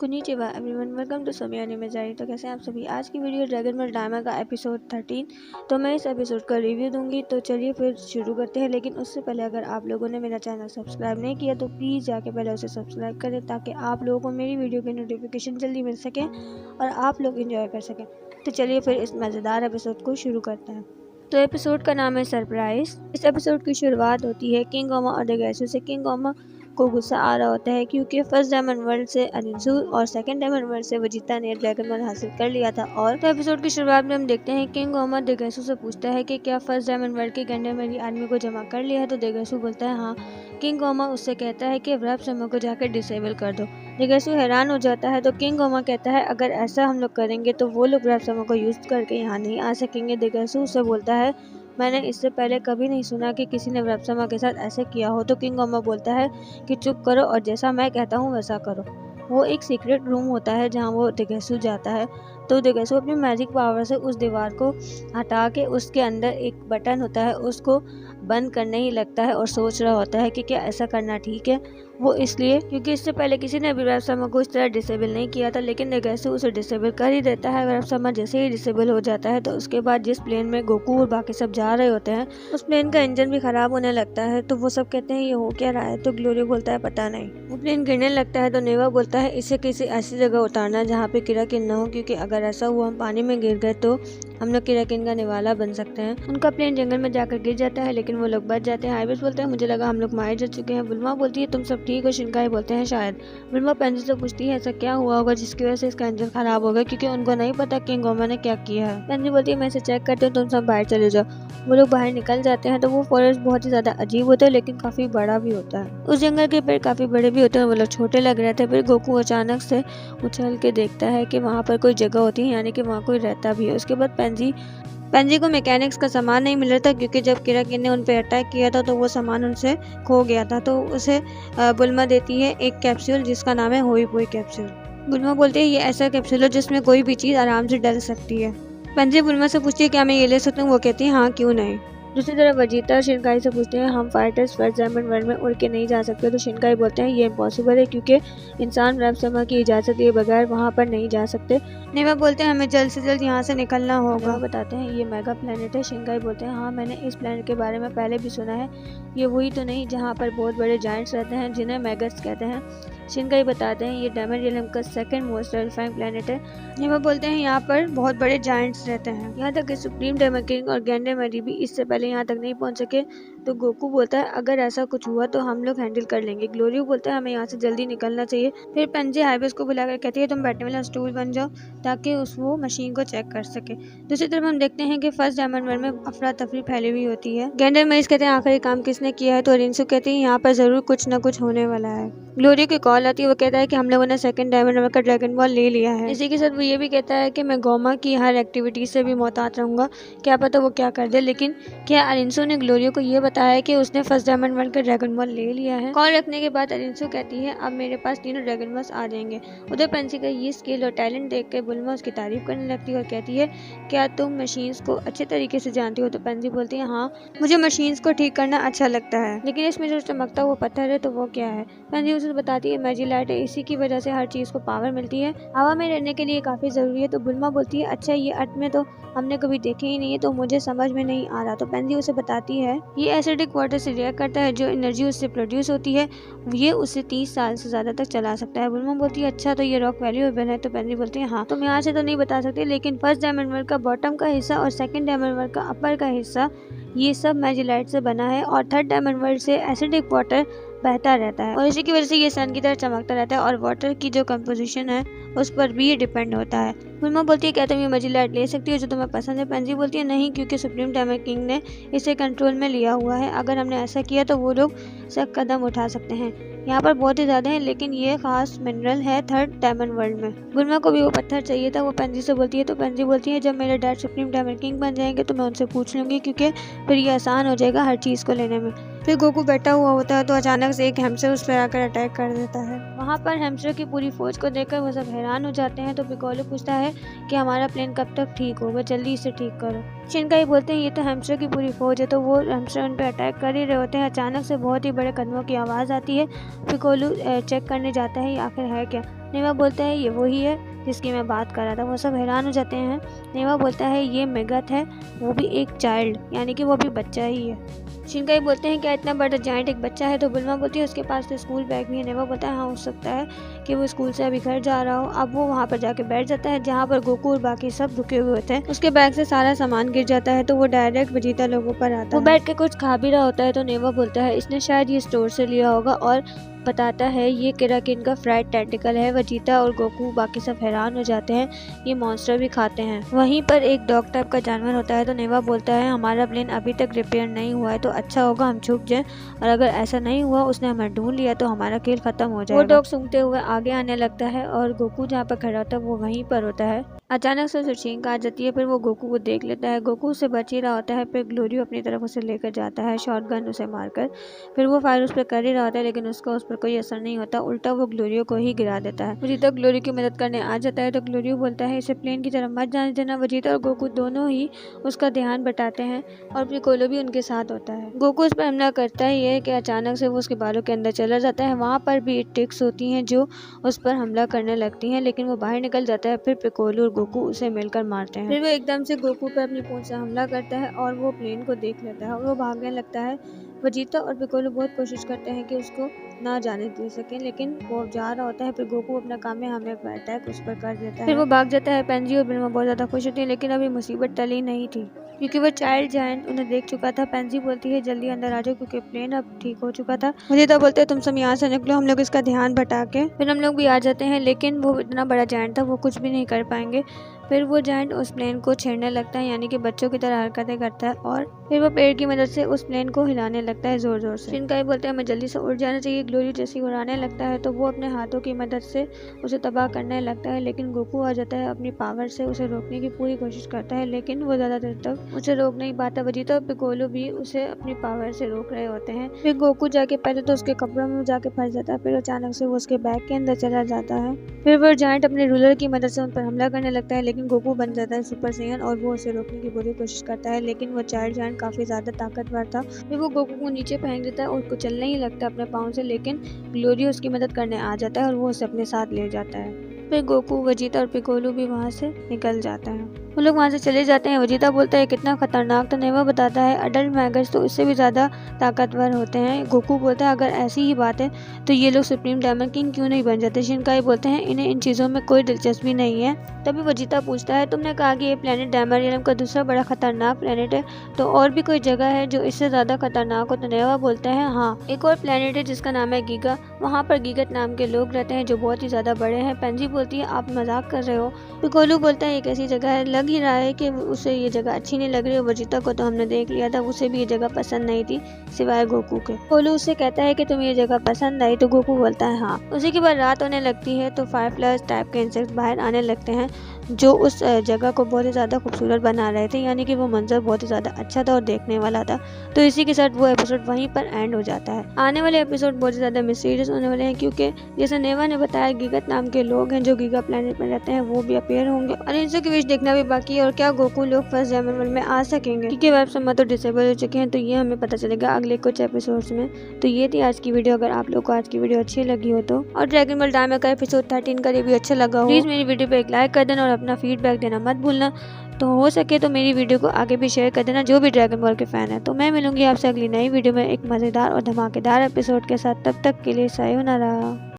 Konnichiwa everyone, welcome to सोमिया निमेजारी। तो कैसे हैं आप सभी। आज की वीडियो ड्रैगन बॉल ड्रामा का एपिसोड 13। तो मैं इस एपिसोड का रिव्यू दूंगी। तो चलिए फिर शुरू करते हैं। लेकिन उससे पहले अगर आप लोगों ने मेरा चैनल सब्सक्राइब नहीं किया तो प्लीज़ जाके पहले उसे सब्सक्राइब करें, ताकि आप लोगों को मेरी वीडियो की नोटिफिकेशन जल्दी मिल सके और आप लोग इंजॉय कर सकें। तो चलिए फिर इस मज़ेदार एपिसोड को शुरू करते हैं। तो एपिसोड का नाम है सरप्राइज। इस एपिसोड की शुरुआत होती है किंग ओमा और डेगैसू से। किंग ओमा को गुस्सा आ रहा होता है क्योंकि फर्स्ट डायमंड वर्ल्ड से अनिंसू और सेकंड डायमंड वर्ल्ड से वजिता ने ड्रैगन बॉल हासिल कर लिया था। और तो एपिसोड की शुरुआत में हम देखते हैं किंग ओमा डेगैसू से पूछता है कि क्या फर्स्ट डायमंड वर्ल्ड के गंडे मेरी आर्मी को जमा कर लिया है। तो डेगैसू बोलता है हाँ। किंग ओमा उससे कहता है कि व्रप समय को जाकर डिसेबल कर दो। डेगैसू हैरान हो जाता है। तो किंग ओमा कहता है अगर ऐसा हम लोग करेंगे तो वो लोग व्रप समय को यूज करके यहाँ नहीं आ सकेंगे। डेगैसू उससे बोलता है मैंने इससे पहले कभी नहीं सुना कि किसी ने व्रपसमा के साथ ऐसे किया हो। तो किंग ओमा बोलता है कि चुप करो और जैसा मैं कहता हूँ वैसा करो। वो एक सीक्रेट रूम होता है जहाँ वो डेगैसू जाता है। तो डेगैसू अपनी मैजिक पावर से उस दीवार को हटा के उसके अंदर एक बटन होता है उसको बंद करने ही लगता है और सोच रहा होता है कि क्या ऐसा करना ठीक है। वो इसलिए क्योंकि इससे पहले किसी ने भी व्रपसमा को इस तरह डिसेबल नहीं किया था, लेकिन डेगैसू उसे डिसेबल कर ही देता है। व्रपसमा जैसे ही डिसेबल हो जाता है तो उसके बाद जिस प्लेन में गोकू और बाकी सब जा रहे होते हैं उस प्लेन का इंजन भी खराब होने लगता है। तो वो सब कहते हैं ये हो क्या रहा है। तो ग्लोरी बोलता है पता नहीं। वो प्लेन गिरने लगता है। तो नेवा बोलता है इसे किसी ऐसी जगह उतारना जहाँ पे किराकिन न हो, क्योंकि अगर ऐसा हुआ हम पानी में गिर गए तो हम लोग किराकिन का निवाला बन सकते हैं। उनका प्लेन जंगल में जाकर गिर जाता है, लेकिन वो लोग बच जाते हैं। हाइबस बोलते हैं मुझे लगा हम लोग मारे जा चुके हैं। बुल्मा बोलती है तुम सब ठीक हो। शिनकाई बोलते हैं शायद। बुल्मा पेंजी से पूछती है ऐसा क्या हुआ होगा जिसकी वजह से इसका इंजन खराब हो गया, क्योंकि उनको नहीं पता किंग ओमा ने क्या किया है। पेंजी बोलती है मैं इसे चेक करती हूँ, तुम सब बाहर चले जाओ। वो लोग बाहर निकल जाते हैं। तो वो फॉरेस्ट बहुत ही ज्यादा अजीब होता है, लेकिन काफी बड़ा भी होता है। उस जंगल के पेड़ काफी बड़े भी होते हैं, वो लोग छोटे लग रहे थे। फिर गोकू अचानक से उछल के देखता है कि वहाँ पर कोई जगह होती है, यानी कि वहाँ कोई रहता भी है। उसके बाद पेंजी को मैकेनिक्स का सामान नहीं मिल रहा था, क्योंकि जब किराकिन ने उन पर अटैक किया था तो वो सामान उनसे खो गया था। तो उसे बुल्मा देती है एक कैप्सूल जिसका नाम है होई पोई कैप्सूल। बुल्मा बोलते हैं ये ऐसा कैप्सूल है जिसमें कोई भी चीज़ आराम से डल सकती है। पेंजी बुल्मा से पूछती है क्या मैं ये ले सकती हूँ। वो कहती है हाँ क्यों नहीं। दूसरी तरफ वजीता शिनकाई से पूछते हैं हम फाइटर्स फर्स्ट डायमंड वर्ल्ड में उड़ के नहीं जा सकते। तो शिनकाई बोलते हैं ये इम्पॉसिबल है, क्योंकि इंसान व्रपसमा की इजाज़त दिए बगैर वहाँ पर नहीं जा सकते। नेवा बोलते हैं हमें जल्द से जल्द यहाँ से निकलना होगा। बताते हैं ये मेगा प्लेनेट है। शिनकाई बोलते हैं हाँ मैंने इस प्लेनेट के बारे में पहले भी सुना है। ये वही तो नहीं जहाँ पर बहुत बड़े जायंट्स रहते हैं जिन्हें मैगट्स कहते हैं। शिनकाई बताते हैं ये डायमंड रियलम का सेकंड मोस्ट टेरिफाइंग प्लेनेट है। नेवा बोलते हैं यहाँ पर बहुत बड़े जायंट्स रहते हैं। यहाँ तक कि सुप्रीम डायमंड किंग और गैंडे मरी भी इससे पहले यहाँ तक नहीं पहुँच सके। तो गोकू बोलता है अगर ऐसा कुछ हुआ तो हम लोग हैंडल कर लेंगे। ग्लोरी बोलता है हमें यहाँ से जल्दी निकलना चाहिए। फिर पेंजी हाइबस को बुलाकर कहती है तुम बैठने वाला स्टूल बन जाओ ताकि वो मशीन को चेक कर सके। दूसरी तरफ हम देखते हैं कि फर्स्ट डायमंड वर्ल्ड में अफरा तफरी फैली हुई होती है। गैंडर मरीज कहते हैं आखिर काम किसने किया है। तो रिंसू कहती है यहाँ पर जरूर कुछ न कुछ होने वाला है। ग्लोरी की कॉल आती है। वो कहता है कि हम लोगों ने सेकंड डायमंड वर्ल्ड का ड्रैगन बॉल ले लिया है। इसी के साथ वो ये भी कहता है कि मैं गोमा की हर एक्टिविटी से भी मोहतात रहूंगा, क्या पता वो क्या कर दे। लेकिन क्या अरिंसू ने ग्लोरी को ये बताया कि उसने फर्स्ट डायमंड वर्ल्ड का ड्रैगन बॉल ले लिया है। कॉल रखने के बाद अरिंसू कहती है अब मेरे पास तीनों ड्रैगन बॉल्स आ जाएंगे। उधर पेंसी का ये स्किल और टैलेंट देख कर बुल्मा उसकी तारीफ करने लगती है और कहती है क्या तुम मशीन्स को अच्छे तरीके से जानती हो। तो पेंसी बोलती है हाँ मुझे मशीन्स को ठीक करना अच्छा लगता है, लेकिन इसमें जो चमकता हुआ पत्थर है तो वो क्या है। पेंसी उसे बताती है मैजिलाइट है, इसी की वजह से हर चीज को पावर मिलती है, हवा में रहने के लिए काफी जरूरी है। तो बुल्मा बोलती है अच्छा ये अर्थ में तो हमने कभी देखे ही नहीं है, तो मुझे समझ में नहीं आ रहा। तो पेंसी उसे बताती है ये एसिडिक वाटर से रिएक्ट करता है, जो एनर्जी उससे प्रोड्यूस होती है ये उसे 30 साल से ज्यादा तक चला सकता है। बुल्मा बोलती है अच्छा तो ये रॉक वैल्यूएबल है। तो पेंसी बोलती है हाँ तुम यहाँ से तो नहीं बता सकते, लेकिन फर्स्ट डायमंड वर्ल्ड का बॉटम का हिस्सा और सेकंड डायमंड वर्ल्ड का अपर का हिस्सा ये सब मैजिलाइट से बना है, और थर्ड डायमंड वर्ल्ड से एसिडिक वाटर बहता रहता है और इसी की वजह से ये सन की तरह चमकता रहता है, और वाटर की जो कंपोजिशन है उस पर भी ये डिपेंड होता है। बुल्मा बोलती है क्या तुम ये मैजिलाइट ले सकती हो जो तुम्हें पसंद है। पेंजी बोलती है नहीं, क्योंकि सुप्रीम डायमंड किंग ने इसे कंट्रोल में लिया हुआ है, अगर हमने ऐसा किया तो वो लोग सख्त कदम उठा सकते हैं। यहाँ पर बहुत ही ज्यादा है, लेकिन ये खास मिनरल है थर्ड डायमंड वर्ल्ड में। बुल्मा को भी वो पत्थर चाहिए था। वो पेंजी से बोलती है। तो पेंजी बोलती है जब मेरे डैड सुप्रीम डायमंड किंग बन जाएंगे तो मैं उनसे पूछ लूंगी, क्योंकि फिर ये आसान हो जाएगा हर चीज को लेने में। फिर गोकू बैठा हुआ होता है तो अचानक से एक हैमस्टर उस पर आकर अटैक कर देता है। वहाँ पर हैमस्टर की पूरी फौज को देखकर वो सब हैरान हो जाते हैं। तो पिकोलो पूछता है कि हमारा प्लेन कब तक ठीक होगा, जल्दी इसे ठीक करो। शिनकाई बोलते हैं ये तो हैमस्टर की पूरी फौज है। तो वो हैमस्टर उन पर अटैक कर ही रहे होते हैं। अचानक से बहुत ही बड़े कदमों की आवाज़ आती है। पिकोलो चेक करने जाता है आखिर है क्या। नेवा बोलता है ये वही है जिसकी मैं बात कर रहा था। वो सब हैरान हो जाते हैं। नेवा बोलता है ये मेगथ है, वो भी एक चाइल्ड, यानी कि वो भी बच्चा ही है। शिनकाई बोलते हैं क्या इतना बड़ा जायंट एक बच्चा है? तो बुल्मा बोलती है उसके पास तो स्कूल बैग भी है। नेवा बोलता है हाँ, हो सकता है कि वो स्कूल से अभी घर जा रहा हो। अब वो वहाँ पर जाके बैठ जाता है जहाँ पर गोकू और बाकी सब रुके हुए होते हैं। उसके बैग से सारा सामान गिर जाता है तो वो डायरेक्ट वेजिटा लोगों पर आता है। वो बैठ के कुछ खा भी रहा होता है तो नेवा बोलता है इसने शायद ये स्टोर से लिया होगा और बताता है ये केराकिन का फ्राइड टेंटिकल है। वेजिटा और गोकू बाकी सब हैरान हो जाते हैं, ये मॉन्स्टर भी खाते हैं। वहीं पर एक डॉग टाइप का जानवर होता है तो नेवा बोलता है हमारा प्लेन अभी तक रिपेयर नहीं हुआ है तो अच्छा होगा हम छुप जाएं, और अगर ऐसा नहीं हुआ उसने हमें ढूंढ लिया तो हमारा खेल खत्म हो जाएगा। वो डॉग सूंघते हुए आगे आने लगता है और गोकू जहाँ पर खड़ा होता है वो वहीं पर होता है। अचानक से उसे छींक आ जाती है, फिर वो गोकू को देख लेता है। गोकू उससे बच ही रहा होता है, फिर ग्लोरियो अपनी तरफ उसे लेकर जाता है शॉटगन उसे मारकर। फिर वो फायर उस पर कर ही रहा होता है लेकिन उसका उस पर कोई असर नहीं होता, उल्टा वो ग्लोरियो को ही गिरा देता है। वजीता ग्लोरियो की मदद करने आ जाता है तो ग्लोरियो बोलता है इसे प्लेन की तरफ मत जाने देना। वजीता और गोकू दोनों ही उसका ध्यान बटाते हैं और पिकोलो भी उनके साथ होता है। गोकू उस पर हमला करता ही है कि अचानक से वो उसके बालों के अंदर चला जाता है। वहाँ पर भी टिक्स होती हैं जो उस पर हमला करने लगती हैं लेकिन वो बाहर निकल जाता है। फिर पिकोलो और गोकू उसे मिलकर मारते हैं। फिर वो एकदम से गोकू पर अपनी पूंछ से हमला करता है और वो प्लेन को देख लेता है और वो भागने लगता है। वजीता और पिकोलो बहुत कोशिश करते हैं कि उसको ना जाने दे सकें लेकिन वो जा रहा होता है। फिर गोकू अपना काम है हमें अटैक उस पर कर देता है। फिर वो भाग जाता है। पेंजी और बिल्मा बहुत ज़्यादा खुश होती है लेकिन अभी मुसीबत टली नहीं थी क्योंकि वो चाइल्ड जायंट उन्हें देख चुका था। पेंजी बोलती है जल्दी अंदर आ जाओ क्योंकि प्लेन अब ठीक हो चुका था। वजीता बोलते हैं तुम सब यहाँ से निकलो, हम लोग इसका ध्यान भटा के। फिर हम लोग भी आ जाते हैं लेकिन वो इतना बड़ा जायंट था वो कुछ भी नहीं कर पाएंगे। फिर वो जायंट उस प्लेन को छेड़ने लगता है, यानी कि बच्चों की तरह हरकतें करता है और फिर वो पेड़ की मदद से उस प्लेन को हिलाने लगता है जोर जोर से। शिनकाई बोलते हैं हमें जल्दी से उड़ जाना चाहिए। ग्लोरी जैसे उड़ाने लगता है तो वो अपने हाथों की मदद से उसे तबाह करने लगता है लेकिन गोकू आ जाता है, अपनी पावर से उसे रोकने की पूरी कोशिश करता है लेकिन वो ज़्यादा देर तक उसे रोक नहीं पाता। वजीता और पिकोलो भी उसे अपनी पावर से रोक रहे होते हैं। फिर गोकू जाके पहले तो उसके कपड़ों में जाके फंस जाता है, फिर अचानक से वो उसके बैग के अंदर चला जाता है। फिर वो जायंट अपने रूलर की मदद से उन पर हमला करने लगता है लेकिन गोकू बन जाता है सुपर सैयन और वो उसे रोकने की पूरी कोशिश करता है लेकिन वो चाइल्ड जायंट काफी ज्यादा ताकतवर था। फिर वो गोकू को नीचे फेंक देता है और कुचलने ही लगता है अपने पाँव से लेकिन ग्लोरियो उसकी मदद करने आ जाता है और वो उसे अपने साथ ले जाता है। फिर गोकू, वजीता और पिकोलो भी वहाँ से निकल जाते हैं। वो लोग वहाँ से चले जाते हैं। वजीता बोलता है कितना खतरनाक, तो नेवा बताता है अडल्ट मैगट्स तो इससे भी ज़्यादा ताकतवर होते हैं। गोकू बोलता है अगर ऐसी ही बात है तो ये लोग सुप्रीम डायमंड किंग क्यों नहीं बन जाते। शिनकाई बोलते हैं इन्हें इन चीज़ों में कोई दिलचस्पी नहीं है। तभी वजीता पूछता है तुमने कहा कि ये प्लेनेट डायमंड का दूसरा बड़ा खतरनाक प्लेनेट है, तो और भी कोई जगह है जो इससे ज़्यादा खतरनाक हो। तो नेवा बोलता है हाँ, एक और प्लेनेट है जिसका नाम है गीगा, वहाँ पर गीगत नाम के लोग रहते हैं जो बहुत ही ज़्यादा बड़े हैं। पेंजी बोलती है आप मजाक कर रहे हो। पिकोलो बोलता है एक ऐसी जगह है, लग ही रहा है कि उसे ये जगह अच्छी नहीं लग रही है। वजीता को तो हमने देख लिया था, उसे भी ये जगह पसंद नहीं थी सिवाय गोकू के। पिकोलो उससे कहता है कि तुम्हें ये जगह पसंद आई, तो गोकू बोलता है हाँ। उसी के बाद रात होने लगती है तो फायरफ्लाइज टाइप के इंसेक्ट बाहर आने लगते हैं जो उस जगह को बहुत ही ज़्यादा खूबसूरत बना रहे थे, यानी कि वो मंजर बहुत ही ज़्यादा अच्छा था और देखने वाला था। तो इसी के साथ वो एपिसोड वहीं पर एंड हो जाता है। आने वाले एपिसोड बहुत ही ज़्यादा मिस्टीरियस होने वाले हैं क्योंकि जैसे नेवा ने बताया गीगत नाम के लोग हैं जो गीगा प्लेनेट में रहते हैं, वो भी अपीयर होंगे और इनसे की विश देखना भी बाकी है। और क्या गोकू लोग फर्स्ट डायमंड वर्ल्ड में आ सकेंगे क्योंकि वेब सम्मत तो डिसेबल हो चुके हैं, तो ये हमें पता चलेगा अगले कुछ एपिसोड्स में। तो ये थी आज की वीडियो। अगर आप लोग को आज की वीडियो अच्छी लगी हो तो, और ड्रैगन बॉल डायमंड का एपिसोड 13 का रिव्यू अच्छा लगा हो, प्लीज मेरी वीडियो पे एक लाइक कर देना और अपना फीडबैक देना मत भूलना। तो हो सके तो मेरी वीडियो को आगे भी शेयर कर देना जो भी ड्रैगन बॉल के फैन है। तो मैं मिलूंगी आपसे अगली नई वीडियो में एक मज़ेदार और धमाकेदार एपिसोड के साथ। तब तक के लिए सायोनारा।